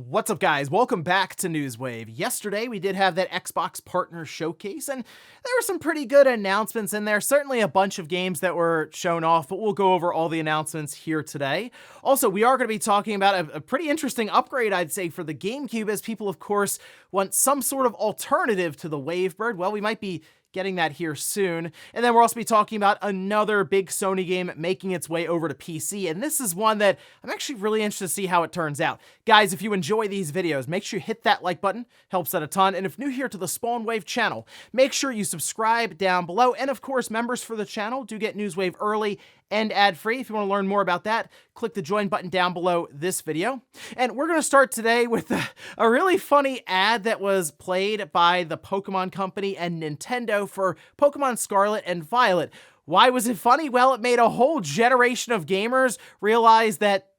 What's up, guys? Welcome back to Newswave. Yesterday, we did have that Xbox Partner Showcase, and there were some pretty good announcements in there. Certainly a bunch of games that were shown off, but we'll go over all the announcements here today. Also, we are going to be talking about a pretty interesting upgrade, I'd say, for the GameCube, as people, of course, want some sort of alternative to the Wavebird. Well, we might be getting that here soon. And then we'll also be talking about another big Sony game making its way over to PC. And this is one that I'm actually really interested to see how it turns out. Guys, if you enjoy these videos, make sure you hit that like button. Helps out a ton. And if new here to the Spawn Wave channel, make sure you subscribe down below. And of course, members for the channel do get Newswave early and ad-free. If you want to learn more about that, click the join button down below this video. And we're going to start today with a really funny ad that was played by the Pokemon Company and Nintendo for Pokemon Scarlet and Violet. Why was it funny? Well, it made a whole generation of gamers realize that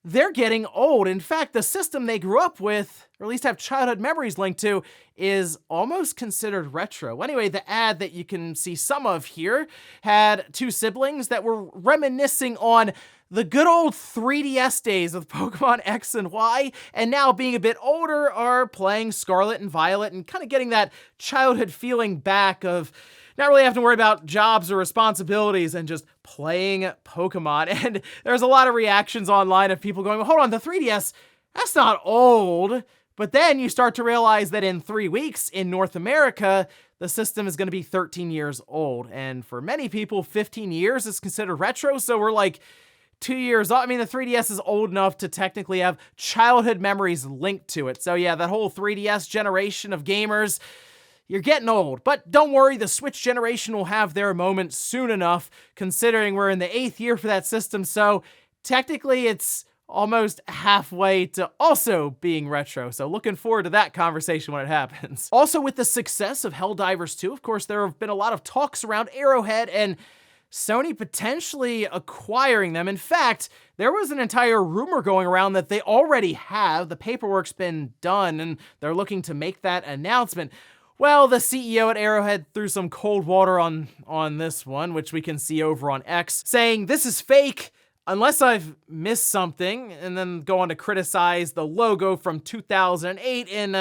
they're getting old. In fact, the system they grew up with, or at least have childhood memories linked to, is almost considered retro. Anyway, the ad that you can see some of here had two siblings that were reminiscing on the good old 3DS days of Pokemon X and Y, and now being a bit older are playing Scarlet and Violet and kind of getting that childhood feeling back of not really having to worry about jobs or responsibilities and just playing Pokemon. And there's a lot of reactions online of people going, well, hold on, the 3DS, that's not old. But then you start to realize that in 3 weeks in North America, the system is going to be 13 years old. And for many people, 15 years is considered retro. So we're like 2 years old. I mean, the 3DS is old enough to technically have childhood memories linked to it. So yeah, that whole 3DS generation of gamers, you're getting old. But don't worry, the Switch generation will have their moment soon enough, considering we're in the 8th year for that system. So technically it's almost halfway to also being retro. So looking forward to that conversation when it happens. Also, with the success of Helldivers 2, of course, there have been a lot of talks around Arrowhead and Sony potentially acquiring them. In fact, there was an entire rumor going around that they already have. The paperwork's been done and they're looking to make that announcement. Well, the CEO at Arrowhead threw some cold water on this one, which we can see over on X, saying this is fake unless I've missed something, and then go on to criticize the logo from 2008 in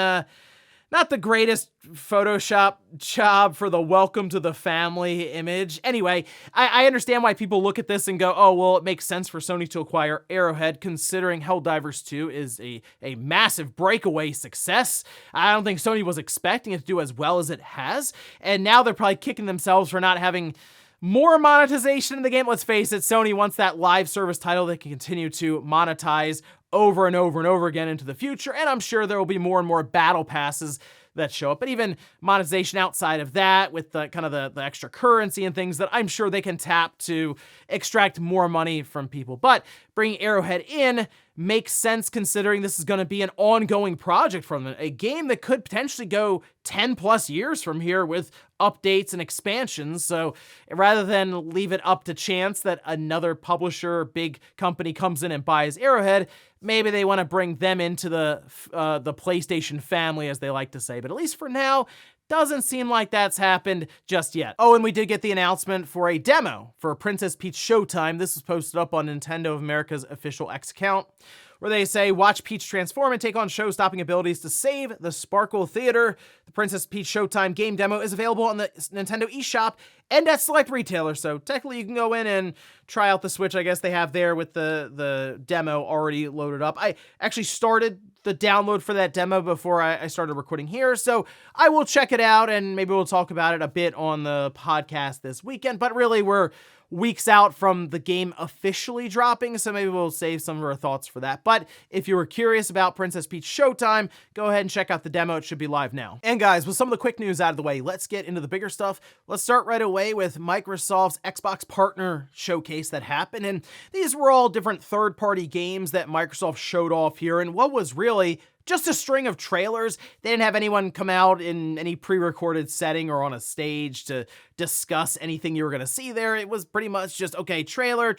not the greatest Photoshop job for the welcome to the family image. Anyway, I understand why people look at this and go, oh, well, it makes sense for Sony to acquire Arrowhead, considering Helldivers 2 is a massive breakaway success. I don't think Sony was expecting it to do as well as it has, and now they're probably kicking themselves for not having more monetization in the game. Let's face it, Sony wants that live service title they can continue to monetize over and over and over again into the future, and I'm sure there will be more and more battle passes that show up, but even monetization outside of that with the kind of the extra currency and things that I'm sure they can tap to extract more money from people. But bringing Arrowhead in makes sense considering this is going to be an ongoing project from them, a game that could potentially go 10 plus years from here with updates and expansions. So rather than leave it up to chance that another publisher, big company comes in and buys Arrowhead, maybe they want to bring them into the PlayStation family, as they like to say. But at least for now, doesn't seem like that's happened just yet. Oh, and we did get the announcement for a demo for Princess Peach Showtime. This was posted up on Nintendo of America's official X account, where they say, watch Peach transform and take on show-stopping abilities to save the Sparkle Theater. The Princess Peach Showtime game demo is available on the Nintendo eShop and at select retailers, so technically you can go in and try out the Switch, I guess they have there with the demo already loaded up. I actually started the download for that demo before I started recording here, so I will check it out and maybe we'll talk about it a bit on the podcast this weekend, but really we're weeks out from the game officially dropping, so maybe we'll save some of our thoughts for that. But if you were curious about Princess Peach Showtime, go ahead and check out the demo. It should be live now. And guys, with some of the quick news out of the way, let's get into the bigger stuff. Let's start right away with Microsoft's Xbox Partner Showcase that happened, and these were all different third-party games that Microsoft showed off here, and what was really just a string of trailers. They didn't have anyone come out in any pre-recorded setting or on a stage to discuss anything you were going to see there. It was pretty much just, okay, trailer.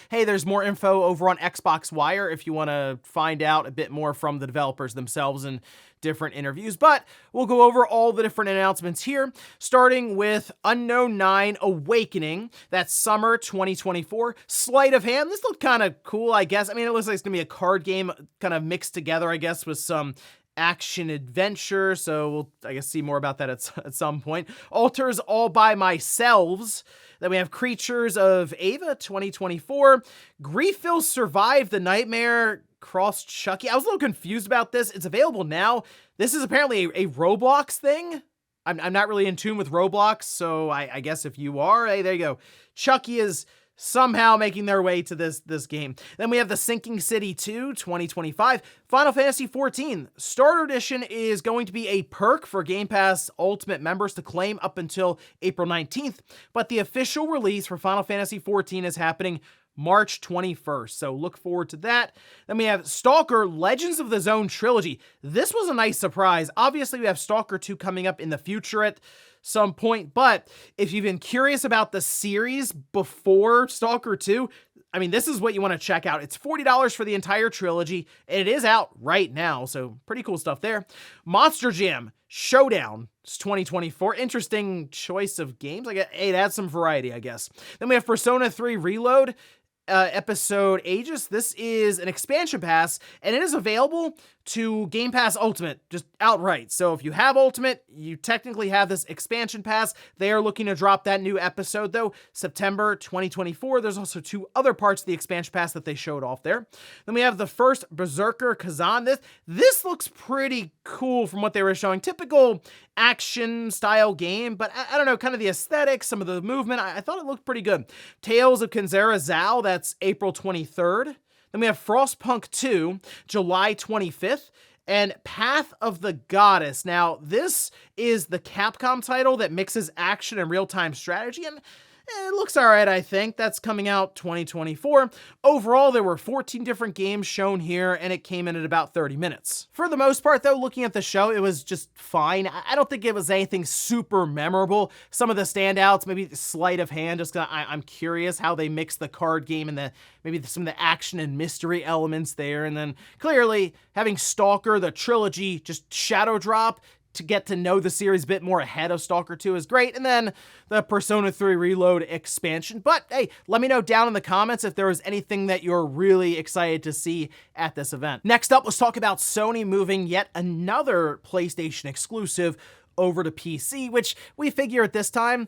Hey, there's more info over on Xbox Wire if you want to find out a bit more from the developers themselves and different interviews, but we'll go over all the different announcements here, starting with Unknown 9 Awakening. That's summer 2024. Sleight of hand. This looked kind of cool, I guess. I mean, it looks like it's going to be a card game kind of mixed together, I guess, guess, with some action adventure, so we'll, I guess, see more about that at some point. Alters All By Myself. Then we have Creatures of Ava 2024. Grief Will Survive the Nightmare Cross Chucky. I was a little confused about this. It's available now. This is apparently a Roblox thing. I'm not really in tune with Roblox, so I guess if you are, hey, there you go. Chucky is somehow making their way to this game. Then we have the Sinking City 2 2025. Final Fantasy XIV Starter Edition is going to be a perk for Game Pass Ultimate members to claim up until April 19th, but the official release for Final Fantasy XIV is happening March 21st, so look forward to that. Then we have Stalker Legends of the Zone Trilogy. This was a nice surprise. Obviously, we have Stalker 2 coming up in the future at some point, but if you've been curious about the series before Stalker 2, I mean, this is what you want to check out. It's $40 for the entire trilogy, and it is out right now, so pretty cool stuff there. Monster Jam Showdown 2024. Interesting choice of games. It adds some variety, I guess. Then we have Persona 3 Reload. Episode Aegis. This is an expansion pass, and it is available to Game Pass Ultimate, just outright. So if you have Ultimate, you technically have this expansion pass. They are looking to drop that new episode, though, September 2024. There's also 2 other parts of the expansion pass that they showed off there. Then we have the first Berserker Kazan. This looks pretty cool from what they were showing. Typical action style game, but I don't know, kind of the aesthetics, some of the movement. I thought it looked pretty good. Tales of Kenzera Zal, that's April 23rd. Then we have Frostpunk 2, July 25th, and Path of the Goddess. Now, this is the Capcom title that mixes action and real-time strategy, and it looks all right, I think. That's coming out 2024. Overall, there were 14 different games shown here, and it came in at about 30 minutes. For the most part, though, looking at the show, it was just fine. I don't think it was anything super memorable. Some of the standouts, maybe sleight of hand, just 'cause I'm curious how they mix the card game and maybe some of the action and mystery elements there. And then clearly having Stalker, the trilogy, just shadow drop to get to know the series a bit more ahead of Stalker 2 is great. And then the Persona 3 Reload expansion. But hey, let me know down in the comments if there was anything that you're really excited to see at this event. Next up, let's talk about Sony moving yet another PlayStation exclusive over to PC, which we figure at this time,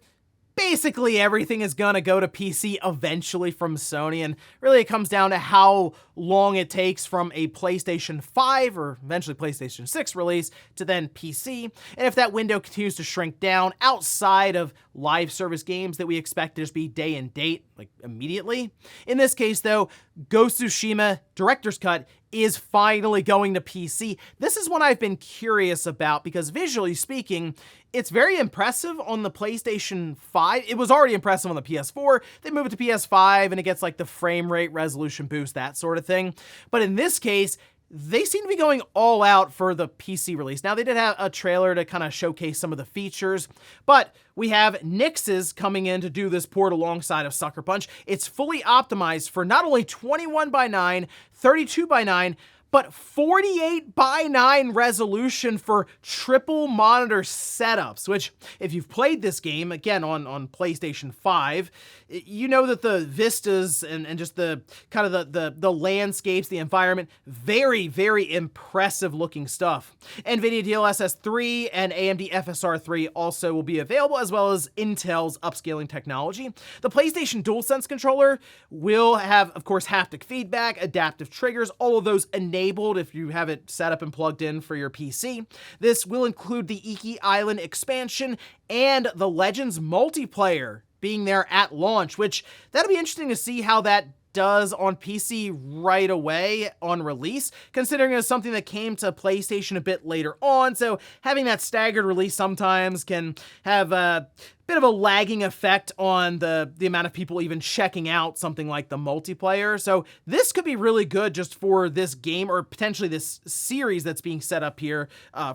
basically everything is gonna go to PC eventually from Sony, and really it comes down to how long it takes from a PlayStation 5 or eventually PlayStation 6 release to then PC, and if that window continues to shrink down outside of live service games that we expect to just be day and date, like immediately. In this case though, Ghost of Tsushima Director's Cut is finally going to PC. This is one I've been curious about because visually speaking, it's very impressive on the PlayStation 5. It was already impressive on the PS4. They move it to PS5 and it gets like the frame rate, resolution boost, that sort of thing. But in this case, they seem to be going all out for the PC release. Now, they did have a trailer to kind of showcase some of the features, but we have Nix's coming in to do this port alongside of Sucker Punch. It's fully optimized for not only 21:9, 32:9, but 48:9 resolution for triple monitor setups, which if you've played this game, again, on PlayStation 5, you know that the vistas and just the kind of the landscapes, the environment, very, very impressive looking stuff. NVIDIA DLSS 3 and AMD FSR 3 also will be available, as well as Intel's upscaling technology. The PlayStation DualSense controller will have, of course, haptic feedback, adaptive triggers, all of those enabled if you have it set up and plugged in for your PC. This will include the Iki Island expansion and the Legends multiplayer being there at launch, which that'll be interesting to see how that does on PC right away on release, considering it was something that came to PlayStation a bit later on. So having that staggered release sometimes can have a bit of a lagging effect on the amount of people even checking out something like the multiplayer. So this could be really good just for this game, or potentially this series that's being set up here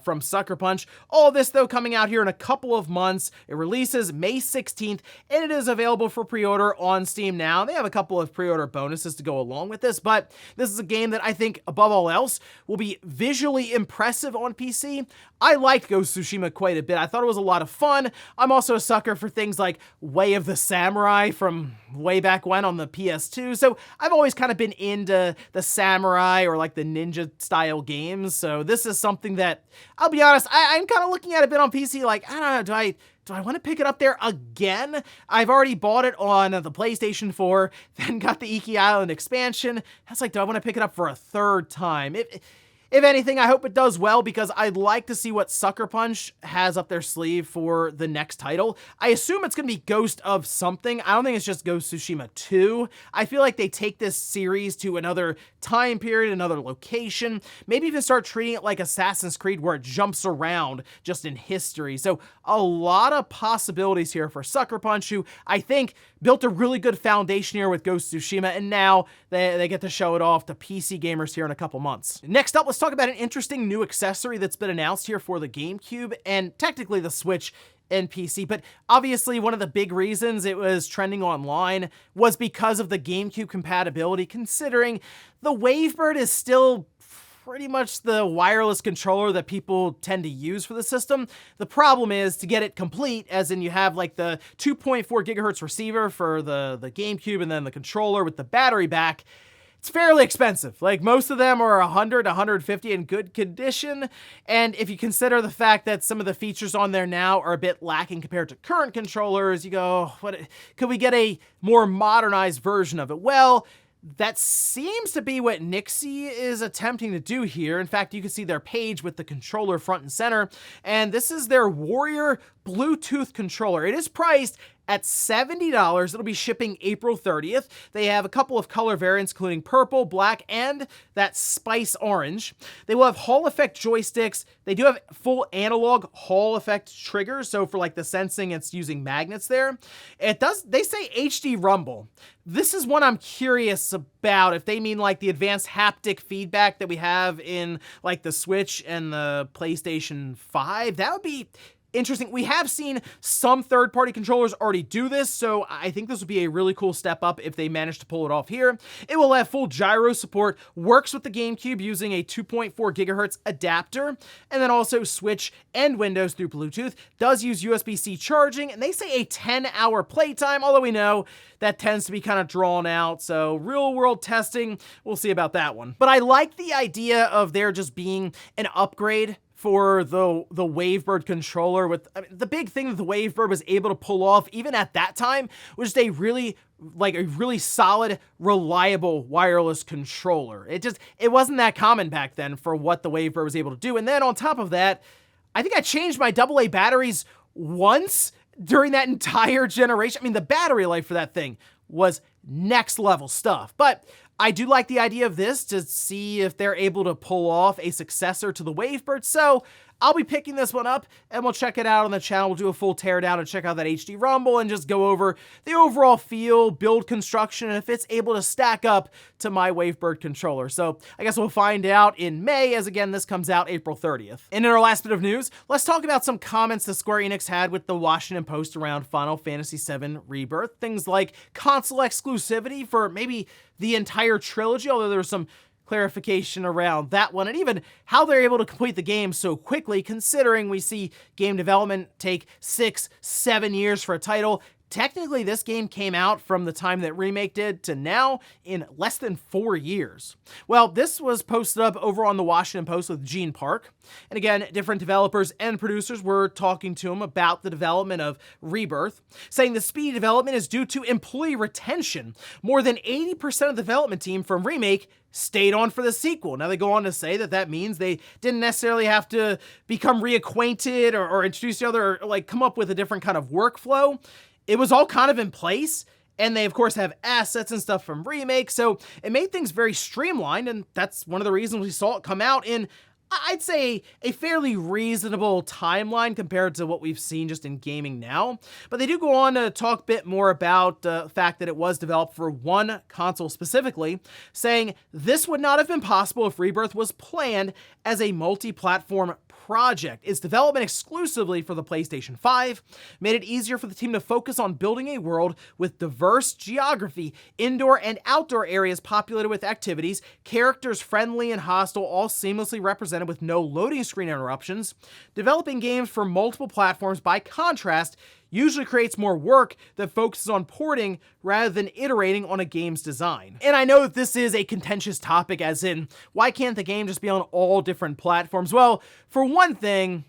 from Sucker Punch. All this, though, coming out here in a couple of months. It releases May 16th, and it is available for pre-order on Steam now. They have a couple of pre-order bonuses to go along with this, but this is a game that I think, above all else, will be visually impressive on PC. I liked Ghost of Tsushima quite a bit. I thought it was a lot of fun. I'm also a sucker sucker for things like Way of the Samurai from way back when on the PS2, so I've always kind of been into the samurai or like the ninja style games, so this is something that, I'll be honest, I'm kind of looking at a bit on PC like, I don't know, do I want to pick it up there again? I've already bought it on the PlayStation 4, then got the Iki Island expansion. I was like, do I want to pick it up for a third time? If anything, I hope it does well because I'd like to see what Sucker Punch has up their sleeve for the next title. I assume it's going to be Ghost of something. I don't think it's just Ghost of Tsushima 2. I feel like they take this series to another time period, another location, maybe even start treating it like Assassin's Creed where it jumps around just in history. So a lot of possibilities here for Sucker Punch, who I think built a really good foundation here with Ghost of Tsushima, and now they get to show it off to PC gamers here in a couple months. Next up, let's talk about an interesting new accessory that's been announced here for the GameCube and technically the Switch and PC, but obviously one of the big reasons it was trending online was because of the GameCube compatibility, considering the Wavebird is still pretty much the wireless controller that people tend to use for the system. The problem is to get it complete, as in you have like the 2.4 gigahertz receiver for the GameCube and then the controller with the battery back. It's fairly expensive. Like most of them are 100, 150 in good condition. And if you consider the fact that some of the features on there now are a bit lacking compared to current controllers, you go, what could we get a more modernized version of it? Well, that seems to be what Nixie is attempting to do here. In fact, you can see their page with the controller front and center, and this is their Warrior Bluetooth controller. It is priced at $70. It'll be shipping April 30th. They have a couple of color variants, including purple, black, and that spice orange. They will have Hall effect joysticks. They do have full analog Hall effect triggers, so for like the sensing, it's using magnets there. They say HD rumble. This is one I'm curious about, if they mean like the advanced haptic feedback that we have in like the Switch and the PlayStation 5. That would be interesting. We have seen some third-party controllers already do this, so I think this would be a really cool step up if they manage to pull it off here. It will have full gyro support, works with the GameCube using a 2.4 gigahertz adapter, and then also Switch and Windows through Bluetooth. Does use USB-C charging, and they say a 10-hour playtime, although we know that tends to be kind of drawn out, so real-world testing, we'll see about that one. But I like the idea of there just being an upgrade for the Wavebird controller. With, I mean, the big thing that the Wavebird was able to pull off, even at that time, was a really solid, reliable wireless controller. It wasn't that common back then for what the Wavebird was able to do. And then on top of that, I think I changed my AA batteries once during that entire generation. I mean, the battery life for that thing was next level stuff. But I do like the idea of this to see if they're able to pull off a successor to the Wavebird, so I'll be picking this one up and we'll check it out on the channel. We'll do a full teardown and check out that HD rumble and just go over the overall feel, build construction, and if it's able to stack up to my Wavebird controller. So I guess we'll find out in May, as again, this comes out April 30th. And in our last bit of news, let's talk about some comments that Square Enix had with the Washington Post around Final Fantasy VII Rebirth. Things like console exclusivity for maybe the entire trilogy, although there was some clarification around that one, and even how they're able to complete the game so quickly, considering we see game development take 6-7 years for a title. Technically, this game came out from the time that Remake did to now in less than 4 years. Well, this was posted up over on the Washington Post with Gene Park. And again, different developers and producers were talking to him about the development of Rebirth, saying the speedy development is due to employee retention. More than 80% of the development team from Remake stayed on for the sequel. Now, they go on to say that that means they didn't necessarily have to become reacquainted or introduce each other or like come up with a different kind of workflow. It was all kind of in place, and they, of course, have assets and stuff from Remake, so it made things very streamlined, and that's one of the reasons we saw it come out in, I'd say, a fairly reasonable timeline compared to what we've seen just in gaming now. But they do go on to talk a bit more about the fact that it was developed for one console specifically, saying this would not have been possible if Rebirth was planned as a multi-platform project. Its development exclusively for the PlayStation 5 made it easier for the team to focus on building a world with diverse geography, indoor and outdoor areas populated with activities, characters friendly and hostile, all seamlessly represented with no loading screen interruptions. Developing games for multiple platforms, by contrast, usually creates more work that focuses on porting rather than iterating on a game's design. And I know that this is a contentious topic, as in, why can't the game just be on all different platforms? Well, for one thing,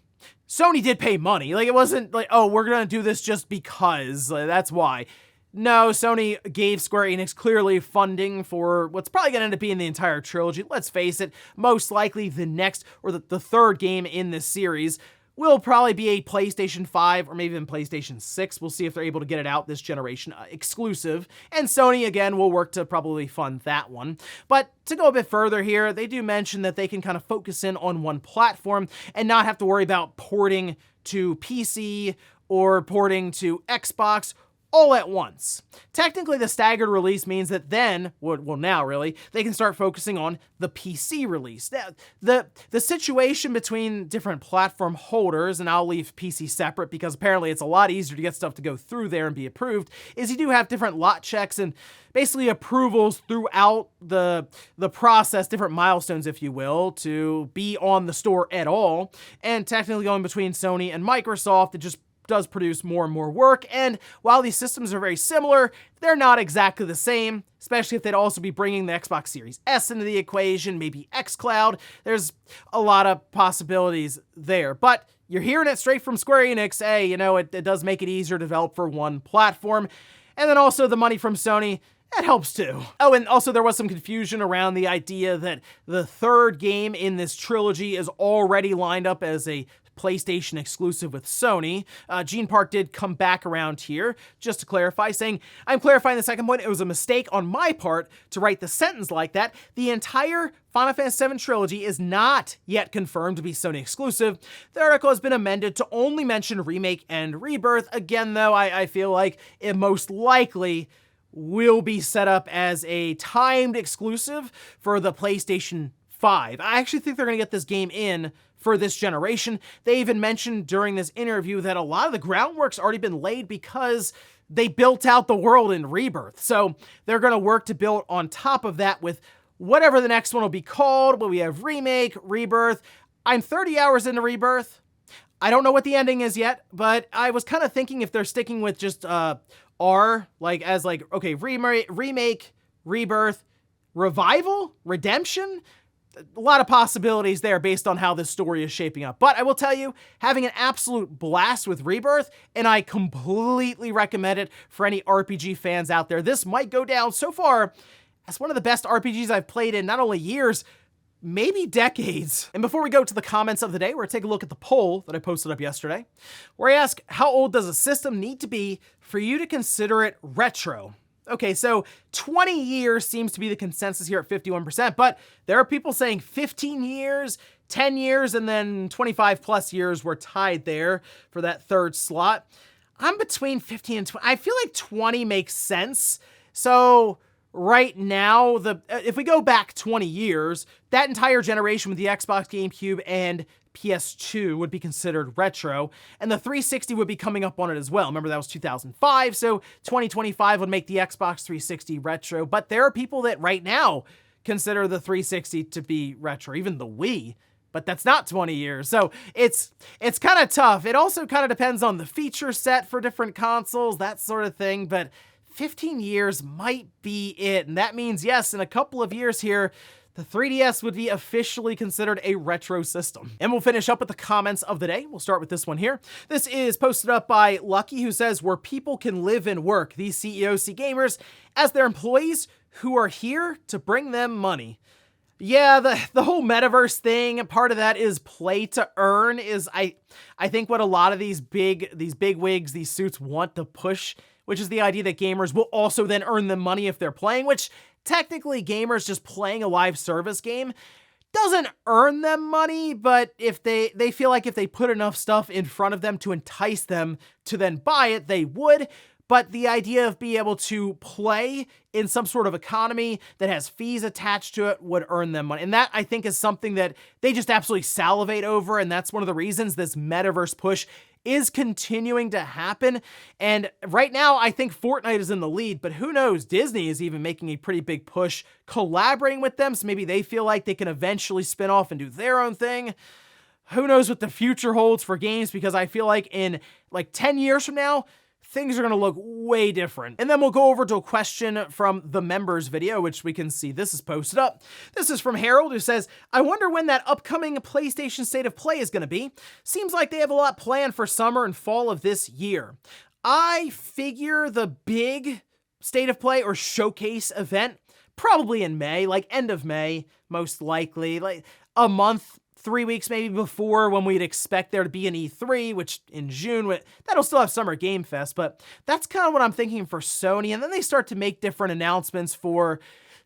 Sony did pay money. Like, it wasn't like, oh, we're gonna do this just because. Like, that's why. No, Sony gave Square Enix clearly funding for what's probably going to end up being the entire trilogy. Let's face it, most likely the next, or the third game in this series will probably be a PlayStation 5 or maybe even PlayStation 6. We'll see if they're able to get it out this generation exclusive. And Sony, again, will work to probably fund that one. But to go a bit further here, they do mention that they can kind of focus in on one platform and not have to worry about porting to PC or porting to Xbox all at once. Technically, the staggered release means that then, well now really, they can start focusing on the PC release. The situation between different platform holders, and I'll leave PC separate because apparently it's a lot easier to get stuff to go through there and be approved, is you do have different lot checks and basically approvals throughout the process, different milestones, if you will, to be on the store at all. And technically going between Sony and Microsoft, it just does produce more and more work, and while these systems are very similar, they're not exactly the same, especially if they'd also be bringing the Xbox Series S into the equation, maybe xCloud. There's a lot of possibilities there, but you're hearing it straight from Square Enix. Hey, you know, it does make it easier to develop for one platform, and then also the money from Sony, that helps too. Oh, and also there was some confusion around the idea that the third game in this trilogy is already lined up as a PlayStation exclusive with Sony. Gene Park did come back around here, just to clarify, saying, I'm clarifying the second point. It was a mistake on my part to write the sentence like that. The entire Final Fantasy VII trilogy is not yet confirmed to be Sony exclusive. The article has been amended to only mention Remake and Rebirth. Again, though, I feel like it most likely will be set up as a timed exclusive for the PlayStation 5. I actually think they're going to get this game in for this generation. They even mentioned during this interview that a lot of the groundwork's already been laid because they built out the world in Rebirth. So they're going to work to build on top of that with whatever the next one will be called. But we have Remake, Rebirth. I'm 30 hours into Rebirth. I don't know what the ending is yet, but I was kind of thinking if they're sticking with just R, like as like, okay, Remake, Rebirth, Revival, Redemption. A lot of possibilities there based on how this story is shaping up. But I will tell you, having an absolute blast with Rebirth, and I completely recommend it for any RPG fans out there. This might go down so far as one of the best RPGs I've played in not only years, maybe decades. And before we go to the comments of the day, we're gonna take a look at the poll that I posted up yesterday, where I ask, how old does a system need to be for you to consider it retro? Okay, so 20 years seems to be the consensus here at 51%, but there are people saying 15 years, 10 years, and then 25 plus years were tied there for that third slot. I'm between 15 and 20. I feel like 20 makes sense. So right now, if we go back 20 years, that entire generation with the Xbox, GameCube, and PS2 would be considered retro, and the 360 would be coming up on it as well. Remember, that was 2005, so 2025 would make the Xbox 360 retro, but there are people that right now consider the 360 to be retro, even the Wii, but that's not 20 years, so it's kind of tough. It also kind of depends on the feature set for different consoles, that sort of thing, but 15 years might be it, and that means, yes, in a couple of years here, the 3DS would be officially considered a retro system. And we'll finish up with the comments of the day. We'll start with this one here. This is posted up by Lucky, who says, where people can live and work, these CEOs see gamers as their employees who are here to bring them money. Yeah, the whole metaverse thing, part of that is play to earn, is I think what a lot of these big wigs, these suits want to push, which is the idea that gamers will also then earn them money if they're playing, which technically gamers just playing a live service game doesn't earn them money, but if they feel like if they put enough stuff in front of them to entice them to then buy it, they would. But the idea of being able to play in some sort of economy that has fees attached to it would earn them money. And that, I think, is something that they just absolutely salivate over, and that's one of the reasons this metaverse push is continuing to happen. And right now, I think Fortnite is in the lead, but who knows? Disney is even making a pretty big push collaborating with them, so maybe they feel like they can eventually spin off and do their own thing. Who knows what the future holds for games, because I feel like in like 10 years from now, things are going to look way different. And then we'll go over to a question from the members video, which we can see this is posted up. This is from Harold, who says, I wonder when that upcoming PlayStation State of Play is going to be. Seems like they have a lot planned for summer and fall of this year. I figure the big State of Play or showcase event probably in May, like end of May, most likely, like a month, 3 weeks maybe before when we'd expect there to be an E3, which in June, that'll still have Summer Game Fest, but that's kind of what I'm thinking for Sony. And then they start to make different announcements for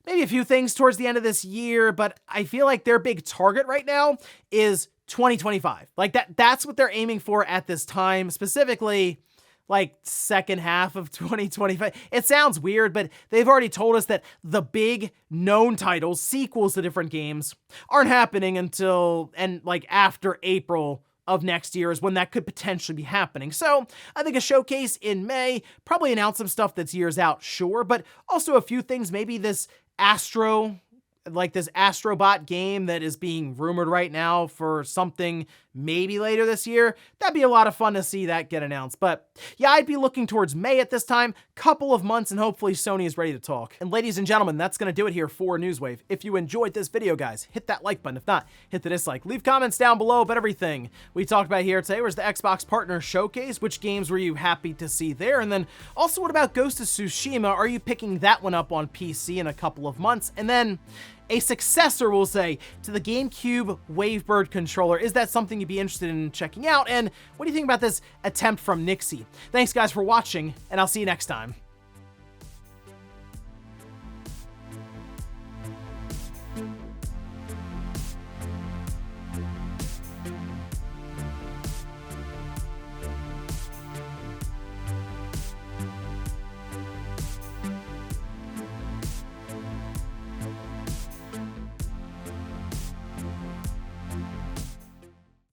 maybe a few things towards the end of this year, but I feel like their big target right now is 2025. Like that's what they're aiming for at this time, specifically like second half of 2025. It sounds weird, but they've already told us that the big known titles, sequels to different games, aren't happening until, and like after April of next year is when that could potentially be happening. So I think a showcase in May, probably announce some stuff that's years out, sure, but also a few things, maybe this this Astrobot game that is being rumored right now for something maybe later this year. That'd be a lot of fun to see that get announced. But yeah, I'd be looking towards May at this time, couple of months, and hopefully Sony is ready to talk. And ladies and gentlemen, that's going to do it here for Newswave. If you enjoyed this video, guys, hit that like button. If not, hit the dislike. Leave comments down below about everything we talked about here today. Was the Xbox Partner Showcase? Which games were you happy to see there? And then also, what about Ghost of Tsushima? Are you picking that one up on PC in a couple of months? And then a successor, we'll say, to the GameCube Wavebird controller. Is that something you'd be interested in checking out? And what do you think about this attempt from Nixie? Thanks, guys, for watching, and I'll see you next time.